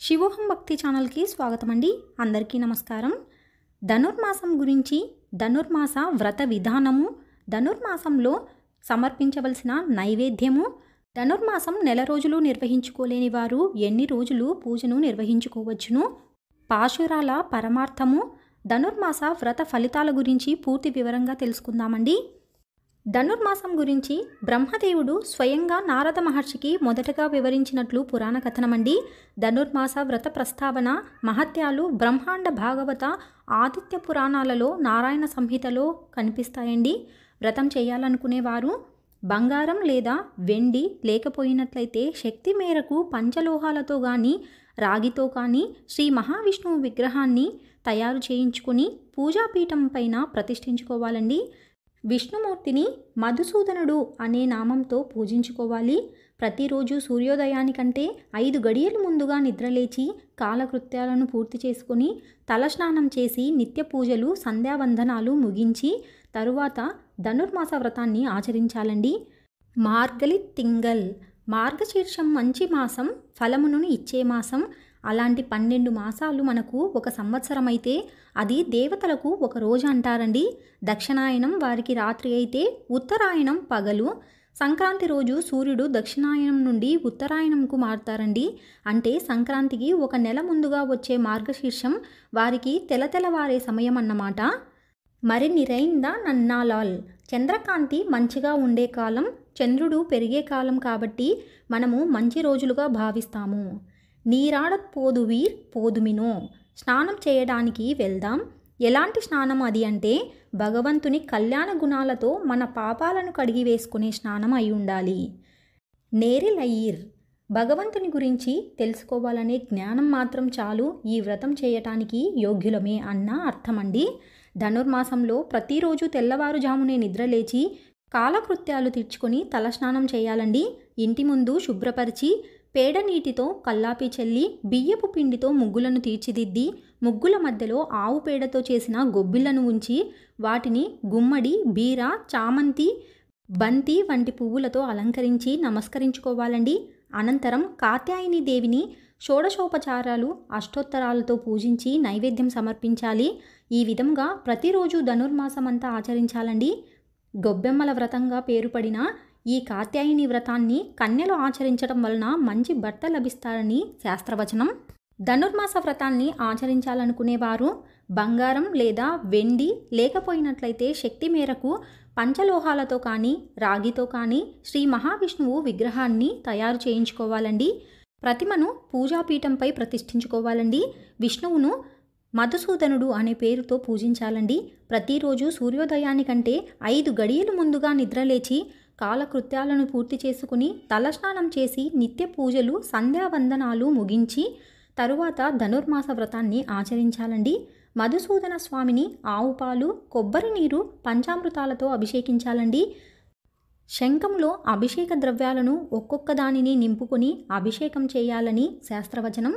శివోహం భక్తి ఛానల్కి స్వాగతం అండి. అందరికీ నమస్కారం. ధనుర్మాసం గురించి, ధనుర్మాస వ్రత విధానము, ధనుర్మాసంలో సమర్పించవలసిన నైవేద్యము, ధనుర్మాసం నెల రోజులు నిర్వహించుకోలేని వారు ఎన్ని రోజులు పూజను నిర్వహించుకోవచ్చును, పాశురాల పరమార్థము, ధనుర్మాస వ్రత ఫలితాల గురించి పూర్తి వివరంగా తెలుసుకుందామండి. ధనుర్మాసం గురించి బ్రహ్మదేవుడు స్వయంగా నారద మహర్షికి మొదటగా వివరించినట్లు పురాణ కథనమండి. ధనుర్మాస వ్రత ప్రస్తావన మహత్యాలు బ్రహ్మాండ భాగవత ఆదిత్య పురాణాలలో నారాయణ సంహితలో కనిపిస్తాయండి. వ్రతం చేయాలనుకునేవారు బంగారం లేదా వెండి లేకపోయినట్లయితే శక్తి మేరకు పంచలోహాలతో కానీ రాగితో కానీ శ్రీ మహావిష్ణువు విగ్రహాన్ని తయారు చేయించుకుని పూజాపీఠం పైన ప్రతిష్ఠించుకోవాలండి. విష్ణుమూర్తిని మధుసూదనుడు అనే నామంతో పూజించుకోవాలి. ప్రతిరోజు సూర్యోదయానికంటే 5 గడియలు ముందుగా నిద్రలేచి కాలకృత్యాలను పూర్తి చేసుకొని తలస్నానం చేసి నిత్య పూజలు సంధ్యావందనాలు ముగించి తరువాత ధనుర్మాస వ్రతాన్ని ఆచరించాలండి. మార్గలి తింగల్, మార్గశీర్షం మంచి మాసం, ఫలమును ఇచ్చే మాసం. అలాంటి 12 మాసాలు మనకు ఒక సంవత్సరం అయితే అది దేవతలకు ఒక రోజు అంటారండి. దక్షిణాయనం వారికి రాత్రి అయితే ఉత్తరాయణం పగలు. సంక్రాంతి రోజు సూర్యుడు దక్షిణాయనం నుండి ఉత్తరాయణంకు మారుతారండి. అంటే సంక్రాంతికి ఒక నెల ముందుగా వచ్చే మార్గశీర్షం వారికి తెలతెలవారే సమయం అన్నమాట. మరి నిరైందా నన్నాలాల్, చంద్రకాంతి మంచిగా ఉండే కాలం, చంద్రుడు పెరిగే కాలం కాబట్టి మనము మంచి రోజులుగా భావిస్తాము. నీరాడత్ పోదువీర్ పోదుమినో, స్నానం చేయడానికి వెళ్దాం. ఎలాంటి స్నానం అది అంటే భగవంతుని కళ్యాణ గుణాలతో మన పాపాలను కడిగి వేసుకునే స్నానం అయి ఉండాలి. నేరిలయ్యిర్, భగవంతుని గురించి తెలుసుకోవాలనే జ్ఞానం మాత్రం చాలు ఈ వ్రతం చేయటానికి యోగ్యులమే అన్న అర్థమండి. ధనుర్మాసంలో ప్రతిరోజు తెల్లవారుజామునే నిద్రలేచి కాలకృత్యాలు తీర్చుకొని తలస్నానం చేయాలండి. ఇంటి ముందు శుభ్రపరిచి పేడ నీటితో కల్లాపి చల్లి బియ్యపు పిండితో ముగ్గులను తీర్చిదిద్ది ముగ్గుల మధ్యలో ఆవు పేడతో చేసిన గొబ్బిళ్లను ఉంచి వాటిని గుమ్మడి, బీర, చామంతి, బంతి వంటి పువ్వులతో అలంకరించి నమస్కరించుకోవాలండి. అనంతరం కాత్యాయని దేవిని షోడశోపచారాలు అష్టోత్తరాలతో పూజించి నైవేద్యం సమర్పించాలి. ఈ విధంగా ప్రతిరోజు ధనుర్మాసమంతా ఆచరించాలండి. గొబ్బెమ్మల వ్రతంగా పేరుపడిన ఈ కాత్యాయని వ్రతాన్ని కన్యలు ఆచరించడం వలన మంచి భర్త లభిస్తారని శాస్త్రవచనం. ధనుర్మాస వ్రతాన్ని ఆచరించాలనుకునేవారు బంగారం లేదా వెండి లేకపోయినట్లయితే శక్తి మేరకు పంచలోహాలతో కానీ రాగితో కానీ శ్రీ మహావిష్ణువు విగ్రహాన్ని తయారు చేయించుకోవాలండి. ప్రతిమను పూజాపీఠంపై ప్రతిష్ఠించుకోవాలండి. విష్ణువును మధుసూదనుడు అనే పేరుతో పూజించాలండి. ప్రతిరోజు సూర్యోదయానికంటే 5 గడియలు ముందుగా నిద్రలేచి కాలకృత్యాలను పూర్తి చేసుకుని తలస్నానం చేసి నిత్య పూజలు సంధ్యావందనాలు ముగించి తరువాత ధనుర్మాస వ్రతాన్ని ఆచరించాలండి. మధుసూదన స్వామిని ఆవు పాలు, కొబ్బరి నీరు, పంచామృతాలతో అభిషేకించాలండి. శంఖంలో అభిషేక ద్రవ్యాలను ఒక్కొక్క దానిని నింపుకొని అభిషేకం చేయాలని శాస్త్రవచనం.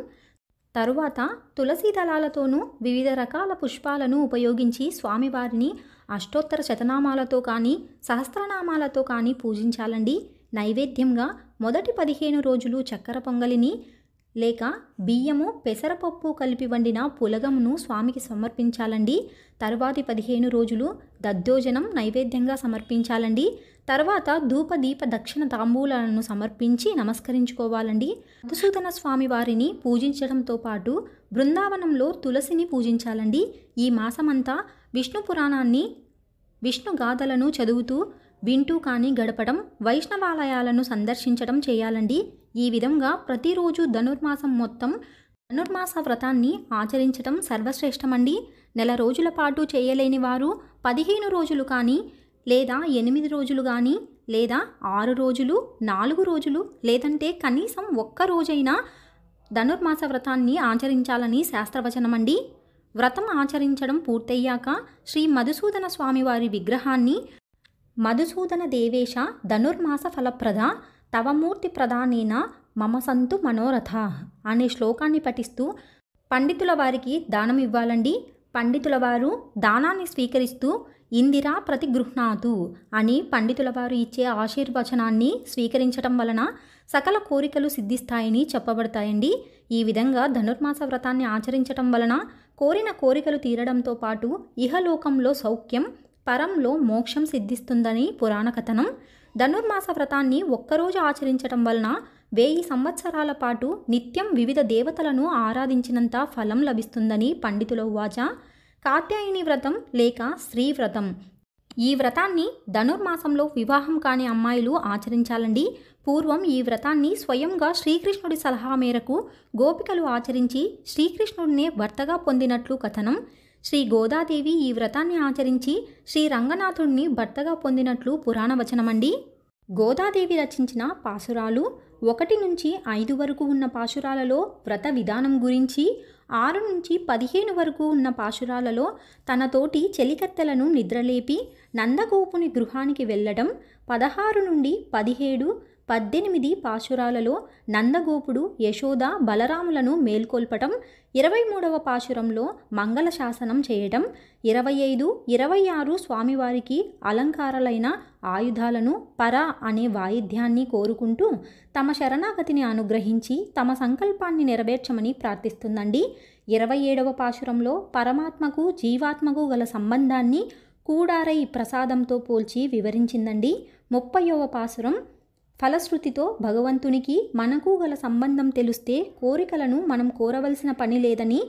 తరువాత తులసి దళాలతోనూ వివిధ రకాల పుష్పాలను ఉపయోగించి స్వామివారిని అష్టోత్తర శతనామాలతో కానీ సహస్రనామాలతో కానీ పూజించాలండి. నైవేద్యంగా మొదటి 15 రోజులు చక్కెర పొంగలిని లేక బియ్యము, పెసరపప్పు కలిపి వండిన పులగమును స్వామికి సమర్పించాలండి. తరువాతి 15 రోజులు దద్దోజనం నైవేద్యంగా సమర్పించాలండి. తర్వాత ధూప దీప దక్షిణ తాంబూలాలను సమర్పించి నమస్కరించుకోవాలండి. మధుసూదన స్వామి వారిని పూజించడంతో పాటు బృందావనంలో తులసిని పూజించాలండి. ఈ మాసమంతా విష్ణు పురాణాన్ని, విష్ణు గాథలను చదువుతూ వింటూ కానీ గడపడం, వైష్ణవాలయాలను సందర్శించడం చేయాలండి. ఈ విధంగా ప్రతిరోజు ధనుర్మాసం మొత్తం ధనుర్మాస వ్రతాన్ని ఆచరించడం సర్వశ్రేష్టమండి. నెల రోజుల పాటు చేయలేని వారు 15 రోజులు కానీ లేదా 8 రోజులు కానీ లేదా 6 రోజులు, 4 రోజులు లేదంటే కనీసం ఒక్క రోజైనా ధనుర్మాస వ్రతాన్ని ఆచరించాలని శాస్త్రవచనమండి. వ్రతం ఆచరించడం పూర్తయ్యాక శ్రీ మధుసూదన స్వామివారి విగ్రహాన్ని మధుసూదన దేవేశ ధనుర్మాస ఫలప్రద తవమూర్తి ప్రధానేన మమ సంతు మనోరథ అనే శ్లోకాన్ని పఠిస్తూ పండితుల వారికి దానం ఇవ్వాలండి. పండితుల వారు దానాన్ని స్వీకరిస్తూ ఇందిరా ప్రతిగృహ్ణాతు అని పండితుల వారు ఇచ్చే ఆశీర్వచనాన్ని స్వీకరించడం వలన సకల కోరికలు సిద్ధిస్తాయని చెప్పబడతాయండి. ఈ విధంగా ధనుర్మాస వ్రతాన్ని ఆచరించటం వలన కోరిన కోరికలు తీరడంతో పాటు ఇహలోకంలో సౌఖ్యం, పరంలో మోక్షం సిద్ధిస్తుందని పురాణ కథనం. ధనుర్మాస వ్రతాన్ని ఒక్కరోజు ఆచరించటం వలన 1000 సంవత్సరాల పాటు నిత్యం వివిధ దేవతలను ఆరాధించినంత ఫలం లభిస్తుందని పండితుల వాచ. కాత్యాయని వ్రతం లేక స్త్రీ వ్రతం. ఈ వ్రతాన్ని ధనుర్మాసంలో వివాహం కాని అమ్మాయిలు ఆచరించాలండి. పూర్వం ఈ వ్రతాన్ని స్వయంగా శ్రీకృష్ణుడి సలహా మేరకు గోపికలు ఆచరించి శ్రీకృష్ణుడినే భర్తగా పొందినట్లు కథనం. శ్రీ గోదాదేవి ఈ వ్రతాన్ని ఆచరించి శ్రీ రంగనాథుడిని భర్తగా పొందినట్లు పురాణ వచనమండి. గోదాదేవి రచించిన పాశురాలు 1 నుంచి 5 వరకు ఉన్న పాశురాలలో వ్రత విధానం గురించి, 6 నుంచి 15 వరకు ఉన్న పాశురాలలో తనతోటి చెలికత్తెలను నిద్రలేపి నందగోపుని గృహానికి వెళ్ళడం, 16 నుండి 17, 18 పాశురాలలో నందగోపుడు యశోద బలరాములను మేల్కొల్పటం, 23వ పాశురంలో మంగళ శాసనం చేయటం, 25, 26 స్వామివారికి అలంకారాలైన ఆయుధాలను పర అనే వాయిద్యాన్ని కోరుకుంటూ తమ శరణాగతిని అనుగ్రహించి తమ సంకల్పాన్ని నెరవేర్చమని ప్రార్థిస్తుందండి. 27వ పాశురంలో పరమాత్మకు జీవాత్మకు గల సంబంధాన్ని కూడారై ప్రసాదంతో పోల్చి వివరించిందండి. 30వ పాశురం ఫలశ్రుతితో భగవంతునికి మనకు గల సంబంధం తెలిస్తే కోరికలను మనం కోరవలసిన పని లేదని,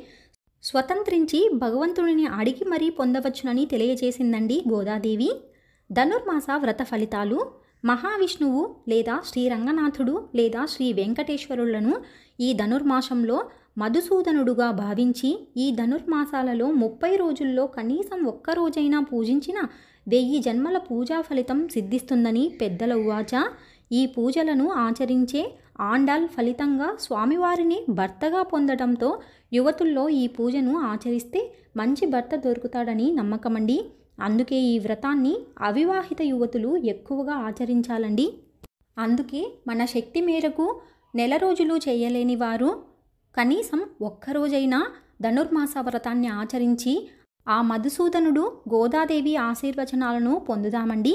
స్వతంత్రించి భగవంతుడిని అడిగి మరీ పొందవచ్చునని తెలియజేసిందండి గోదాదేవి. ధనుర్మాస వ్రత ఫలితాలు. మహావిష్ణువు లేదా శ్రీరంగనాథుడు లేదా శ్రీ వెంకటేశ్వరులను ఈ ధనుర్మాసంలో మధుసూదనుడుగా భావించి ఈ ధనుర్మాసాలలో 30 రోజుల్లో కనీసం ఒక్కరోజైనా పూజించిన 1000 జన్మల పూజా ఫలితం సిద్ధిస్తుందని పెద్దల ఉవాచ. ఈ పూజలను ఆచరించే ఆండాల్ ఫలితంగా స్వామివారిని భర్తగా పొందడంతో యువతుల్లో ఈ పూజను ఆచరిస్తే మంచి భర్త దొరుకుతాడని నమ్మకమండి. అందుకే ఈ వ్రతాన్ని అవివాహిత యువతులు ఎక్కువగా ఆచరించాలండి. అందుకే మన శక్తి మేరకు నెల రోజులు చేయలేని వారు కనీసం ఒక్కరోజైనా ధనుర్మాస వ్రతాన్ని ఆచరించి ఆ మధుసూదనుడు గోదాదేవి ఆశీర్వచనాలను పొందుదామండి.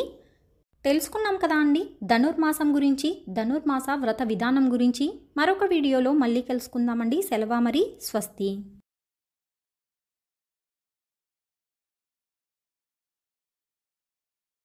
తెలుసుకున్నాం కదా అండి ధనుర్మాసం గురించి, ధనుర్మాస వ్రత విధానం గురించి. మరొక వీడియోలో మళ్ళీ కలుసుకుందామండి. సెలవు మరి, స్వస్తి.